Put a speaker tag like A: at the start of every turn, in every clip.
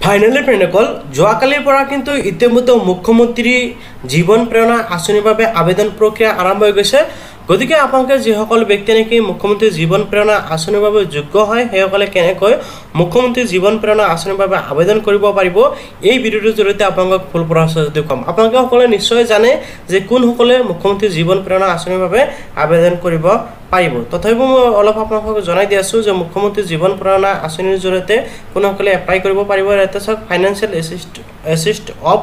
A: Finally ফ্ৰেণ্ডসকল যোৱাকালিৰ পৰা কিন্তু ইতিমধ্যে মুখ্যমন্ত্ৰী জীৱন প্ৰেৰণা আঁচনিৰ বাবে আবেদন প্ৰক্ৰিয়া আৰম্ভ হৈ গৈছে। গতিকে আপোনালোকে যিসকল ব্যক্তি নেকি মুখ্যমন্ত্ৰী জীৱন প্ৰেৰণা আঁচনিৰ বাবে যোগ্য হয় সেইসকলে কেনেকৈ মুখ্যমন্ত্ৰী জীৱন প্ৰেৰণা আঁচনিৰ বাবে আবেদন কৰিব পাৰিব এই ভিডিঅ'টোৰ জৰিয়তে আপোনালোকক ফুল প্ৰচেছ দেখুৱাম। আপোনালোকে সকলোৱে নিশ্চয় জানে যে কোনসকলে মুখ্যমন্ত্ৰী জীৱন প্ৰেৰণা আঁচনিৰ বাবে আবেদন কৰিব পাৰিব। তথাপিও মই অলপ আপোনালোকক জনাই দি আছোঁ যে মুখ্যমন্ত্ৰী জীৱন প্ৰেৰণা আঁচনিৰ জৰিয়তে কোনসকলে এপ্লাই কৰিব পাৰিব। ইয়াতে চাওক financial assist of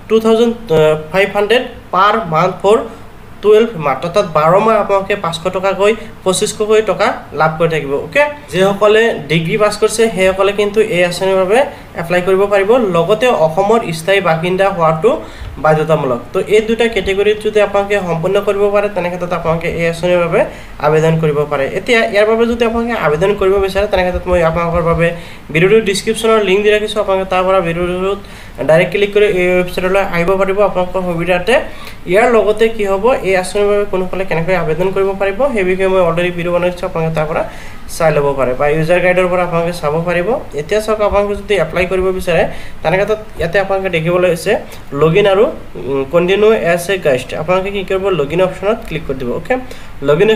A: 2500 per month for 12 মাহ, অৰ্থাৎ 12 মাহ আপোনালোকে 500 টকাকৈ 2500 টকা লাভ কৰি থাকিব। ওকে, যিসকলে ডিগ্ৰী পাছ কৰিছে সেইসকলে কিন্তু এই আঁচনিৰ বাবে এপ্লাই কৰিব পাৰিব। লগতে অসমৰ স্থায়ী বাসিন্দা হোৱাটো বাধ্যতামূলক। তো এই দুটা কেটেগৰীত যদি আপোনালোকে সম্পূৰ্ণ কৰিব পাৰে তেনে ক্ষেত্ৰত আপোনালোকে এই আঁচনিৰ বাবে আবেদন কৰিব পাৰে। এতিয়া ইয়াৰ বাবে যদি আপোনালোকে আবেদন কৰিব বিচাৰে তেনে ক্ষেত্ৰত মই আপোনালোকৰ বাবে ভিডিঅ'টোৰ ডিছক্ৰিপশ্যনৰ লিংক দি ৰাখিছোঁ। আপোনালোকে তাৰ পৰা ভিডিঅ'টোত ডাইৰেক্ট ক্লিক কৰি এই ৱেবছাইটলৈ আহিব পাৰিব আপোনালোকৰ সুবিধাতে। ইয়াৰ লগতে কি হ'ব, এই আঁচনিৰ বাবে কোনসকলে কেনেকৈ আবেদন কৰিব পাৰিব সেই বিষয়ে মই অলৰেডি ভিডিঅ' বনাইছোঁ, আপোনালোকে তাৰ পৰা চাই ল'ব পাৰে বা ইউজাৰ গাইডৰ পৰা আপোনালোকে চাব পাৰিব। এতিয়া চাওক, আপোনালোকে যদি এপ্লাই কৰিব বিচাৰে তেনে ক্ষেত্ৰত ইয়াতে আপোনালোকে দেখিবলৈ হৈছে লগইন আৰু কণ্টিনিউ এজ এ গাইড। আপোনালোকে কি কৰিব, লগইন অপশ্যনত ক্লিক কৰি দিব। ওকে, লগইন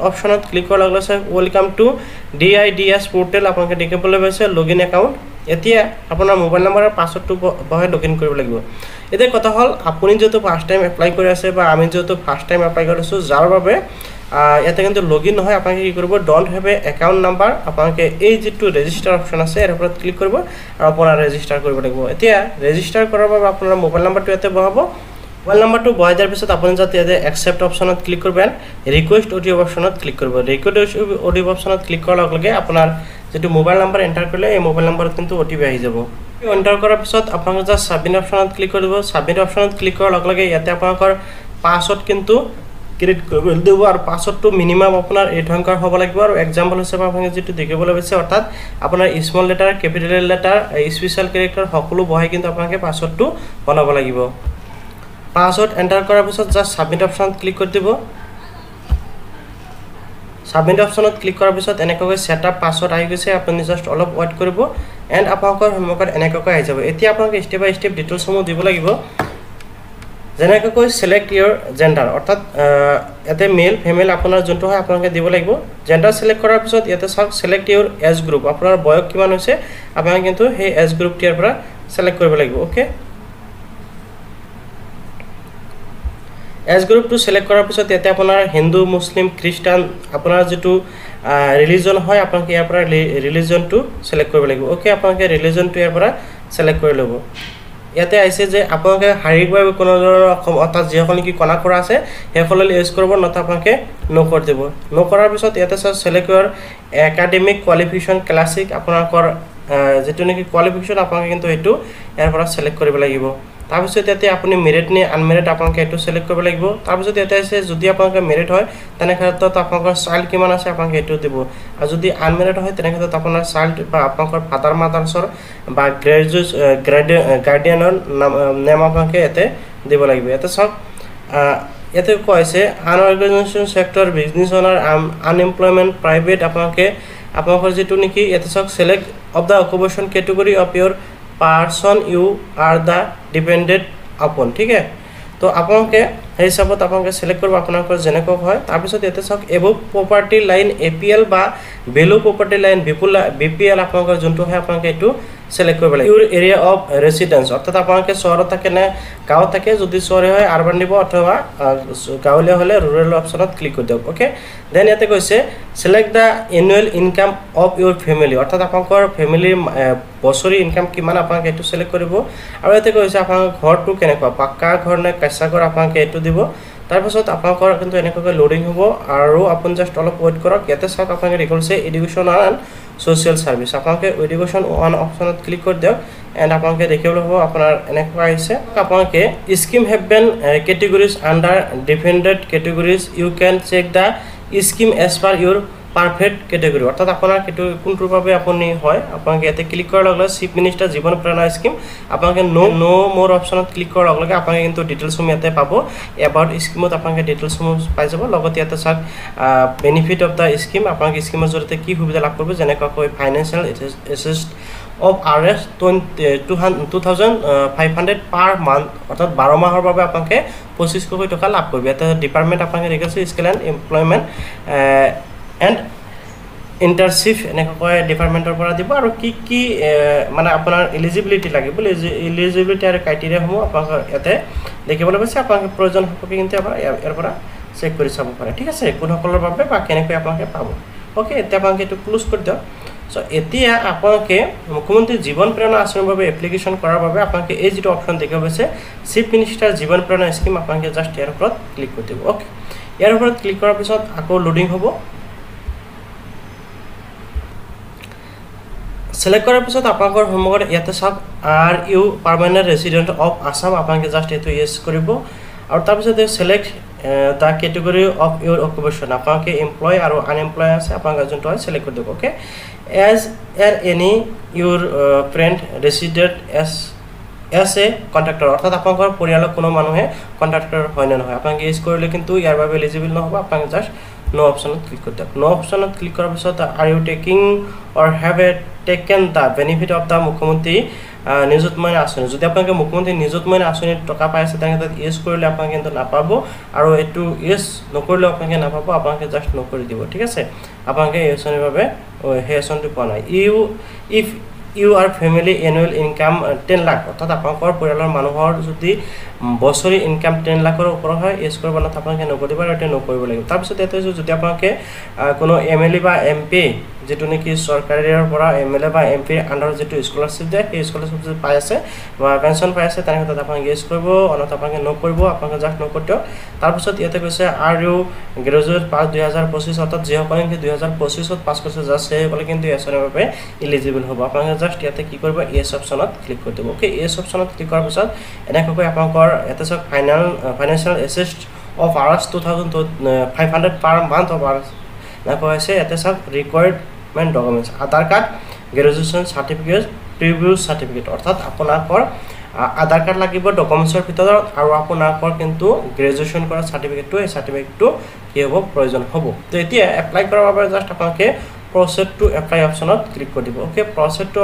A: অপশ্যনত ক্লিক কৰাৰ লগে লগে ৱেলকাম টু DIDS পৰ্টেল আপোনালোকে দেখিবলৈ পাইছে লগইন একাউণ্ট। এতিয়া আপোনাৰ মোবাইল নাম্বাৰৰ পাছৱৰ্ডটো বহাই লগইন কৰিব লাগিব। এতিয়া কথা হ'ল, আপুনি যিহেতু ফাৰ্ষ্ট টাইম এপ্লাই কৰি আছে বা আমি যিহেতু ফাৰ্ষ্ট টাইম এপ্লাই কৰি আছোঁ, যাৰ বাবে ইয়াতে কিন্তু লগইন নহয়, আপোনালোকে কি কৰিব, don't have a account number আপোনালোকে এই যিটো ৰেজিষ্টাৰ অপশ্যন আছে ইয়াৰ ওপৰত ক্লিক কৰিব আৰু আপোনাৰ ৰেজিষ্টাৰ কৰিব লাগিব। এতিয়া ৰেজিষ্টাৰ কৰাৰ বাবে আপোনাৰ মোবাইল নাম্বাৰটো ইয়াতে বহাব। মোবাইল নাম্বাৰটো বহাই দিয়াৰ পিছত আপুনি যাতে ইয়াতে একচেপ্ট অপশ্যনত ক্লিক কৰিব এণ্ড ৰিকুৱেষ্ট OTP অপশ্যনত ক্লিক কৰিব। ৰিকুৱেষ্ট OTP অপশ্যনত ক্লিক কৰাৰ লগে লগে আপোনাৰ যিটো মোবাইল নাম্বাৰ এণ্টাৰ কৰিলে এই মোবাইল নাম্বাৰত কিন্তু OTP আহি যাব। এণ্টাৰ কৰাৰ পিছত আপোনালোকে জাষ্ট ছাবমিট অপশ্যনত ক্লিক কৰিব। ছাবমিট অপশ্যনত ক্লিক কৰাৰ লগে লগে ইয়াতে আপোনালোকৰ পাছৱৰ্ড কিন্তু ক্ৰিয়েট কৰিব দিব আৰু পাছৱৰ্ডটো মিনিমাম আপোনাৰ 8 অংকৰ হ'ব লাগিব। আৰু এক্সাম্পল হিচাপে আপোনালোকে যিটো দেখিবলৈ পাইছে, অৰ্থাৎ আপোনাৰ small letter, capital letter, special character সকলো বহাই কিন্তু আপোনালোকে পাছৱৰ্ডটো বনাব লাগিব। পাছৱৰ্ড এণ্টাৰ কৰাৰ পিছত জাষ্ট ছাবমিট অপশ্যনত ক্লিক কৰি দিব। ছাবমিট অপশ্যনত ক্লিক কৰাৰ পিছত এনেকুৱাকৈ ছেটআপ পাছৱৰ্ড আহি গৈছে। আপুনি জাষ্ট অলপ ৱেইট কৰিব এণ্ড আপোনালোকৰ সন্মুখত এনেকুৱাকৈ আহি যাব। এতিয়া আপোনালোকে ষ্টেপ বাই ষ্টেপ ডিটেইলছসমূহ দিব লাগিব। যেনেকৈ চিলেক্ট ইয়ৰ জেণ্ডাৰ, অৰ্থাৎ ইয়াতে মেল ফিমেল আপোনাৰ যোনটো হয় আপোনালোকে দিব লাগিব। জেণ্ডাৰ চিলেক্ট কৰাৰ পিছত ইয়াতে চাওক চিলেক্ট ইয়ৰ এজ গ্ৰুপ, আপোনাৰ বয়স কিমান হৈছে আপোনালোকে কিন্তু সেই এজ গ্ৰুপটো ইয়াৰ পৰা চিলেক্ট কৰিব লাগিব। ওকে, এজ গ্ৰুপটো চিলেক্ট কৰাৰ পিছত ইয়াতে আপোনাৰ হিন্দু, মুছলিম, খ্ৰীষ্টান আপোনাৰ যিটো ৰিলিজন হয় আপোনালোকে ইয়াৰ পৰা ৰিলিজনটো চিলেক্ট কৰিব লাগিব। ওকে, আপোনালোকে ৰিলিজনটো ইয়াৰ পৰা চিলেক্ট কৰি ল'ব। ইয়াতে আহিছে যে আপোনালোকে শাৰীৰিকভাৱে কোনো ধৰণৰ অৰ্থাৎ যিসকল নেকি কণা কৰা আছে সেইসকলে ইউজ কৰিব, নথবা আপোনালোকে ন' কৰি দিব। ন' কৰাৰ পিছত ইয়াতে চাওক চিলেক্ট ইয়ৰ একাডেমিক কোৱালিফিকেশ্যন ক্লাছিক, আপোনালোকৰ যিটো নেকি কোৱালিফিকেশ্যন আপোনালোকে কিন্তু সেইটো ইয়াৰ পৰা চিলেক্ট কৰিব লাগিব। তাৰপিছত ইয়াতে আপুনি মেৰিড নে আনমেৰিড আপোনালোকে এইটো চিলেক্ট কৰিব লাগিব। তাৰপিছত ইয়াতে আছে যদি আপোনালোকে মেৰিড হয় তেনে ক্ষেত্ৰত আপোনালোকৰ চাইল্ড কিমান আছে আপোনালোকে এইটো দিব, আৰু যদি আনমেৰিড হয় তেনে ক্ষেত্ৰত আপোনাৰ চাইল্ড বা আপোনালোকৰ ফাদাৰ মাদাৰ্ছৰ বা গাৰ্ডিয়ানৰ নেম আপোনালোকে ইয়াতে দিব লাগিব। ইয়াতে চাওক, ইয়াতে কোৱা হৈছে unorganisation sector, business owner, unemployment, private আপোনালোকৰ যিটো নেকি ইয়াতে চাওক select of the occupation category of your person you are the dependent upon. ঠিক আছে, তো আপোনালোকে সেই হিচাপত আপোনালোকে চিলেক্ট কৰিব আপোনালোকৰ যেনেকুৱা হয়। তাৰপিছত ইয়াতে চাওক এবভ প্ৰপাৰ্টি লাইন APL বা বেলো প্ৰপাৰ্টি লাইন BPL আপোনালোকৰ যোনটো হয় আপোনালোকে এইটো চিলেক্ট কৰিব লাগিব। ইউৰ এৰিয়া অফ ৰেচিডেঞ্চ, অৰ্থাৎ আপোনালোকে চহৰত থাকে নে গাঁৱত থাকে, যদি চহৰে হয় আৰবান দিব অথবা গাঁৱলীয়া হ'লে ৰুৰেল অপশ্যনত ক্লিক কৰি দিয়ক। ওকে, দেন ইয়াতে কৈছে select the annual income of Euro family, অৰ্থাৎ আপোনালোকৰ ফেমিলিৰ বছৰি ইনকাম কিমান আপোনালোকে এইটো চিলেক্ট কৰিব। আৰু ইয়াতে কৈছে আপোনালোকৰ ঘৰটো কেনেকুৱা, পাক্কা ঘৰ নে কেঁচা ঘৰ আপোনালোকে এইটো দিব। তাৰপিছত আপোনালোকৰ কিন্তু এনেকুৱাকৈ লোডিং হ'ব আৰু আপুনি জাষ্ট অলপ ৱেইট কৰক। ইয়াতে চাওক আপোনালোকে দেখিছে এডুকেশ্যন এণ্ড ছ'চিয়েল ছাৰ্ভিচ, আপোনালোকে এডুকেশ্যন ওৱান অপশ্যনত ক্লিক কৰি দিয়ক এণ্ড আপোনালোকে দেখিবলৈ হ'ব আপোনাৰ এনেকুৱা আহিছে। আপোনালোকে scheme have been categories under dependent categories, you can check the scheme as per your perfect category, অৰ্থাৎ আপোনাৰ কোনটোৰ বাবে আপুনি হয় আপোনালোকে ইয়াতে ক্লিক কৰাৰ লগে লগে চিফ মিনিষ্টাৰ জীৱন প্ৰেৰণা স্কিম আপোনালোকে ন' মোৰ অপশ্যনত ক্লিক কৰাৰ লগে লগে আপোনালোকে কিন্তু ডিটেইলছসমূহ ইয়াতে পাব। এবাউট স্কিমত আপোনালোকে ডিটেইলছসমূহ পাই যাব। লগতে ইয়াতে চাওক বেনিফিট অফ দ্য স্কিম, আপোনালোকে স্কিমৰ জৰিয়তে কি সুবিধা লাভ কৰিব, যেনেকুৱাকৈ financial assist of RS 2500 per month অৰ্থাৎ 12 মাহৰ বাবে আপোনালোকে 2500 টকা লাভ কৰিব এটা ডিপাৰ্টমেণ্ট আপোনালোকে দেখিছে skill and employment and internship এনেকৈ ডিপাৰ্টমেণ্টৰ পৰা দিব আৰু কি মানে আপোনাৰ এলিজিবিলিটি লাগিব এলিজিবিলিটি আৰু ক্ৰাইটেৰিয়াসমূহ আপোনালোকৰ ইয়াতে দেখিবলৈ পাইছে আপোনালোকে প্ৰয়োজন সম্পৰ্কে কিন্তু আপোনাৰ ইয়াৰ পৰা চেক কৰি চাব পাৰে ঠিক আছে কোনসকলৰ বাবে বা কেনেকৈ আপোনালোকে পাব ওকে এতিয়া আপোনালোকে এইটো ক্লোজ কৰি দিয়ক সো এতিয়া আপোনালোকে মুখ্যমন্ত্ৰী জীৱন প্ৰেৰণা আঁচনিৰ বাবে এপ্লিকেশ্যন কৰাৰ বাবে আপোনালোকে এই যিটো অপশ্যন দেখা পাইছে চিফ মিনিষ্টাৰ জীৱন প্ৰেৰণা স্কিম আপোনালোকে জাষ্ট ইয়াৰ ওপৰত ক্লিক কৰি দিব ওকে ইয়াৰ ওপৰত ক্লিক কৰাৰ পিছত আকৌ লোডিং হ'ব সিলেক্ট কৰাৰ পিছত আপোনালোকৰ হোমৱৰ্কত ইয়াতে চাওক are you permanent resident of Assam আপোনালোকে জাষ্ট এইটো ইয়েছ কৰিব আৰু তাৰপিছত select the category of your occupation আপোনালোকে এমপ্লয় আৰু আনএমপ্লয় আছে আপোনালোকে যোনটো হয় সিলেক্ট কৰি দিব okay as any your friend resident as a contractor অৰ্থাৎ আপোনালোকৰ পৰিয়ালৰ কোনো মানুহে কণ্ট্ৰাক্টৰ হয় নে নহয় আপোনালোকে ইউজ কৰিলে কিন্তু ইয়াৰ বাবে এলিজিবল নহ'ব আপোনালোকে জাষ্ট নো অপশ্যনত ক্লিক কৰি দিয়ক নো অপশ্যনত ক্লিক কৰাৰ পিছত are you taking or have a taken the benefit of the Mukhyamantri Nijut Moina আঁচনি যদি আপোনালোকে মুখ্যমন্ত্ৰী নিযুতমইনা আঁচনিৰ টকা পাই আছে তেনেকৈ তাত ইউজ কৰিলে আপোনালোকে কিন্তু নাপাব আৰু এইটো ইউজ নকৰিলেও আপোনালোকে নাপাব আপোনালোকে জাষ্ট নকৰি দিব ঠিক আছে আপোনালোকে এই আঁচনিৰ বাবে সেই আঁচনিটো পোৱা নাই if you are family annual income 10 lakh অৰ্থাৎ আপোনালোকৰ পৰিয়ালৰ মানুহৰ যদি বছৰি ইনকাম 10 লাখৰ ওপৰত হয় ইউজ কৰিব না আপোনালোকে নকৰিব আৰু এটা নকৰিব লাগিব তাৰপিছত ইয়াতে যদি আপোনালোকে কোনো MLA বা MP যেটো নেকি চৰকাৰৰ পৰা MLA বা MP আন্ডাৰ যেটো স্কলাৰশ্বিপ দিয়ে সেই স্কলাৰশ্বিপ যদি পাই আছে বা পেনশন পাই আছে তেনেকৈ তাত আপোনালোকে ইউজ কৰিব অনত আপোনালোকে নকৰিব আপোনালোকে জাষ্ট নকৰিব তাৰপিছত ইয়াতে কৈছে আৰ ইউ গ্ৰেজুৱেট পাছ 2025 অৰ্থাৎ যিসকলে কি 2025 পাছ কৰিছে জাষ্ট সেইসকলে কিন্তু এছনৰ বাবে এলিজিবল হ'ব আপোনালোকে জাষ্ট ইয়াতে কি কৰিব এছ অপশ্যনত ক্লিক কৰি দিব ওকে এছ অপশ্যনত ক্লিক কৰাৰ পিছত এনেকৈ আপোনালোকৰ ইয়াতে চাওক financial assist of RS 2500 per month of RS এনেকৈ আছে ইয়াতে চাওক requirement documents Aadhaar card graduation certificate previous certificate অৰ্থাৎ আপোনালোকৰ আধাৰ কাৰ্ড লাগিব ডকুমেণ্টছৰ ভিতৰত আৰু আপোনালোকৰ কিন্তু গ্ৰেজুৱেশ্যন কৰা চাৰ্টিফিকেটটো এই চাৰ্টিফিকেটটো কি হ'ব প্ৰয়োজন হ'ব তো এতিয়া এপ্লাই কৰাৰ বাবে জাষ্ট আপোনালোকে প্ৰচেড টু এপ্লাই অপশ্যনত ক্লিক কৰি দিব ওকে প্ৰচেড টু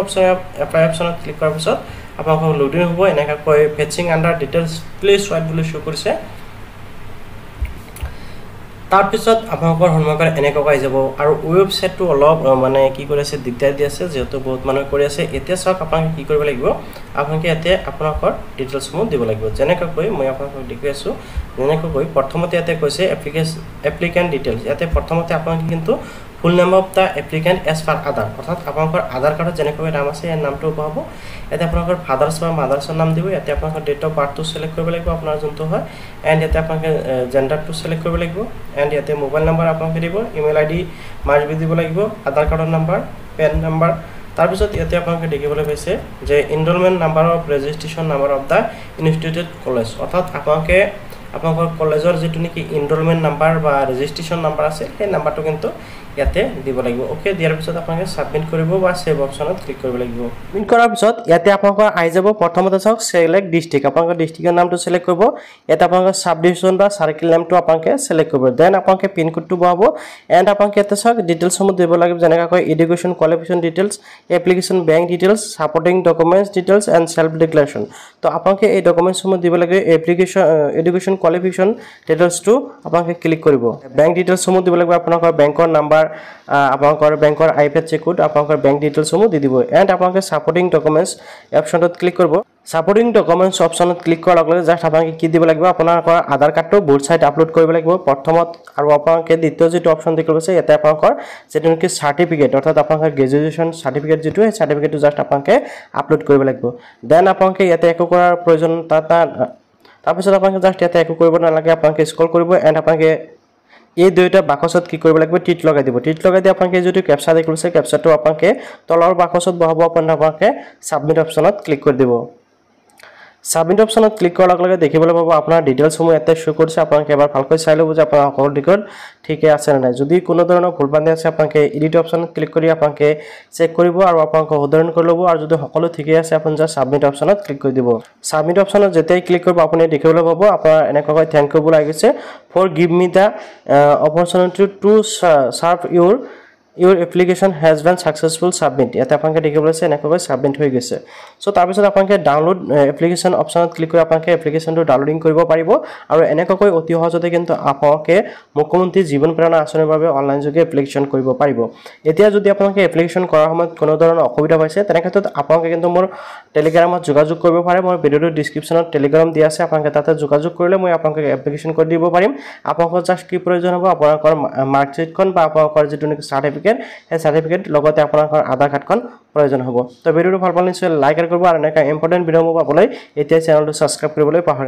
A: এপ্লাই অপশ্যনত ক্লিক কৰাৰ পিছত আপোনালোকৰ লোডিং হ'ব এনেকৈ fetching under details please white বুলি শ্ব' কৰিছে তাৰপিছত আপোনালোকৰ সন্মুখত এনেকৈ আহি যাব আৰু ৱেবছাইটটো অলপ মানে কি কৰি আছে দিগদাৰ দি আছে যেহেতু বহুত মানুহে কৰি আছে এতিয়া চাওক আপোনালোকে কি কৰিব লাগিব আপোনালোকে ইয়াতে আপোনালোকৰ ডিটেইলছসমূহ দিব লাগিব যেনেকৈ মই আপোনালোকক দেখুৱাই আছোঁ যেনেকৈ প্ৰথমতে ইয়াতে কৈছে এপ্লিকেণ্ট ডিটেইলছ ইয়াতে প্ৰথমতে আপোনালোকে কিন্তু full name of the applicant as per Aadhaar অৰ্থাৎ আপোনালোকৰ আধাৰ কাৰ্ডত যেনেকৈ নাম আছে এই নামটো পাব ইয়াতে আপোনালোকৰ ফাদাৰ্ছ বা মাদাৰ্ছৰ নাম দিব ইয়াতে আপোনালোকৰ ডেট অফ বাৰ্থটো চিলেক্ট কৰিব লাগিব আপোনাৰ যোনটো হয় এণ্ড ইয়াতে আপোনালোকে জেণ্ডাৰটো চিলেক্ট কৰিব লাগিব এণ্ড ইয়াতে মোবাইল নম্বৰ আপোনালোকে দিব ইমেইল ID মাৰ্জ দিব লাগিব আধাৰ কাৰ্ডৰ নম্বৰ পেন নম্বৰ তাৰপিছত ইয়াতে আপোনালোকে দেখিবলৈ পাইছে যে enrolment number of registration number of the institute college অৰ্থাৎ আপোনালোকে আপোনালোকৰ কলেজৰ যেটো নেকি এনৰলমেণ্ট নাম্বাৰ বা ৰেজিষ্ট্ৰেশ্যন নাম্বাৰ আছে সেই নাম্বাৰটো কিন্তু ইয়াতে দিব লাগিব ওকে দিয়াৰ পিছত আপোনালোকে সাবমিট কৰিব বা সেভ অপশ্যনত ক্লিক কৰিব লাগিব সাবমিট কৰাৰ পিছত ইয়াতে আপোনালোকৰ আহি যাব প্ৰথমতে চাওক সিলেক্ট ডিস্ট্ৰিক্ট আপোনালোকৰ ডিস্ট্ৰিক্টৰ নামটো সিলেক্ট কৰিব ইয়াতে আপোনালোকৰ সাব ডিভিজন বা সাৰ্কেল নামটো আপোনালোকে সিলেক্ট কৰিব দেন আপোনালোকে পিন কোডটো বহাব এণ্ড আপোনালোকে ইয়াতে চাওক ডিটেইলছসমূহ দিব লাগিব যেনেকৈ education qualification details application bank details supporting documents details and self declaration তো আপোনালোকে এই ডকুমেণ্টছসমূহ দিব লাগিব এডুকেশ্যন কোৱালিফিকেশ্যন ডিটেইলছটো আপোনালোকে ক্লিক কৰিব বেংক ডিটেইলছসমূহ দিব লাগিব আপোনালোকৰ বেংকৰ নাম্বাৰ আপোনালোকৰ বেংকৰ IFSC কোড আপোনালোকৰ বেংক ডিটেইলছসমূহ দি দিব এণ্ড আপোনালোকে সাপোৰ্টিং ডকুমেণ্টছ অপশ্যনত ক্লিক কৰিব সাপোৰ্টিং ডকুমেণ্টছ অপশ্যনত ক্লিক কৰাৰ লগে লগে জাষ্ট আপোনালোকে কি দিব লাগিব আপোনালোকৰ আধাৰ কাৰ্ডটো বোথ সাইড আপলোড কৰিব লাগিব প্ৰথমত আৰু আপোনালোকে দ্বিতীয় যেটো অপশ্যন দেখিব আছে ইয়াতে আপোনালোকৰ যেটো নেকি চাৰ্টিফিকেট অৰ্থাৎ আপোনালোকৰ গ্ৰেজুৱেশ্যন চাৰ্টিফিকেট যেটো এই চাৰ্টিফিকেটটো জাষ্ট আপোনালোকে আপলোড কৰিব লাগিব দেন আপোনালোকে ইয়াতে একো কৰাৰ প্ৰয়োজন তাৰপিছত আপোনালোকে জাষ্ট ইয়াতে একো কৰিব নালাগে আপোনালোকে স্ক্ৰল কৰিব এণ্ড আপোনালোকে এই দুইটা বাকচত কি কৰিব লাগিব টিক লগাই দিব টিক লগাই দি আপোনালোকে যদি ক্যাপচা দেখিছে ক্যাপচাটো আপোনালোকে তলৰ বাকচত বহাব আপোনালোকে সাবমিট অপশ্যনত ক্লিক কৰি দিব সাবমিট অপশ্যনত ক্লিক কৰাৰ লগে লগে দেখিবলৈ পাব আপোনাৰ ডিটেইলছসমূহ ইয়াতে শো কৰিছে আপোনালোকে এবাৰ ভালকৈ চাই ল'ব যে আপোনাৰ সকলো ৰেকৰ্ড ঠিকে আছে নে নাই যদি কোনো ধৰণৰ ভুলভ্ৰান্তি আছে আপোনালোকে এডিট অপশ্যনত ক্লিক কৰি আপোনালোকে চেক কৰিব আৰু আপোনালোকে শুধৰণ কৰি ল'ব আৰু যদি সকলো ঠিকে আছে আপুনি জাষ্ট সাবমিট অপশ্যনত ক্লিক কৰি দিব সাবমিট অপশ্যনত যেতিয়াই ক্লিক কৰিব আপুনি দেখিবলৈ পাব আপোনাৰ এনেকৈ থ্যাংক ইউ বুলি আহিছে for give me the opportunity to serve your your application has been successful submit ইয়াতে আপোনাক দেখিবলৈ আছে এনেকৈ সাবমিট হৈ গৈছে সো তাৰ পিছত আপোনাক ডাউনলোড এপ্লিকেশন অপচনত ক্লিক কৰি আপোনাক এপ্লিকেশনটো ডাউনলোডিং কৰিব পাৰিব আৰু এনেকৈ অতি সহজতে কিন্তু আপোনাক মুখ্যমন্ত্ৰী জীৱন প্ৰেৰণা আঁচনিৰ বাবে অনলাইন যোগে এপ্লিকেশন কৰিব পাৰিব এতিয়া যদি আপোনাক এপ্লিকেশন কৰাৰ সময়ত কোনো ধৰণৰ অসুবিধা পাইছে তেনে ক্ষেত্ৰত আপোনাক কিন্তু মোৰ টেলিগ্ৰামত যোগাযোগ কৰিব পাৰে মোৰ ভিডিওৰ ডেসক্ৰিপচনত টেলিগ্ৰাম দিয়া আছে আপোনাক তাতে যোগাযোগ কৰিলে মই আপোনাক এপ্লিকেশন কৰি দিব পাৰিম আপোনাক জাস্ট কি প্ৰয়োজন হ'ব আপোনাকৰ মাৰ্কশিটখন বা আপোনাকৰ যেটো সাৰ্টিফিকেট এই সাৰ্টিফিকেট লগতে আপোনাকৰ আধাৰ কাৰ্ডখন প্ৰয়োজন হ'ব তো ভিডিওটো ভাল পালে নিশ্চয় লাইক কৰিব আৰু এনেকা ইম্পৰ্টেন্ট ভিডিও পাবলৈ এতিয়া চেনেলটো সাবস্ক্ৰাইব কৰিবলৈ পাহৰিব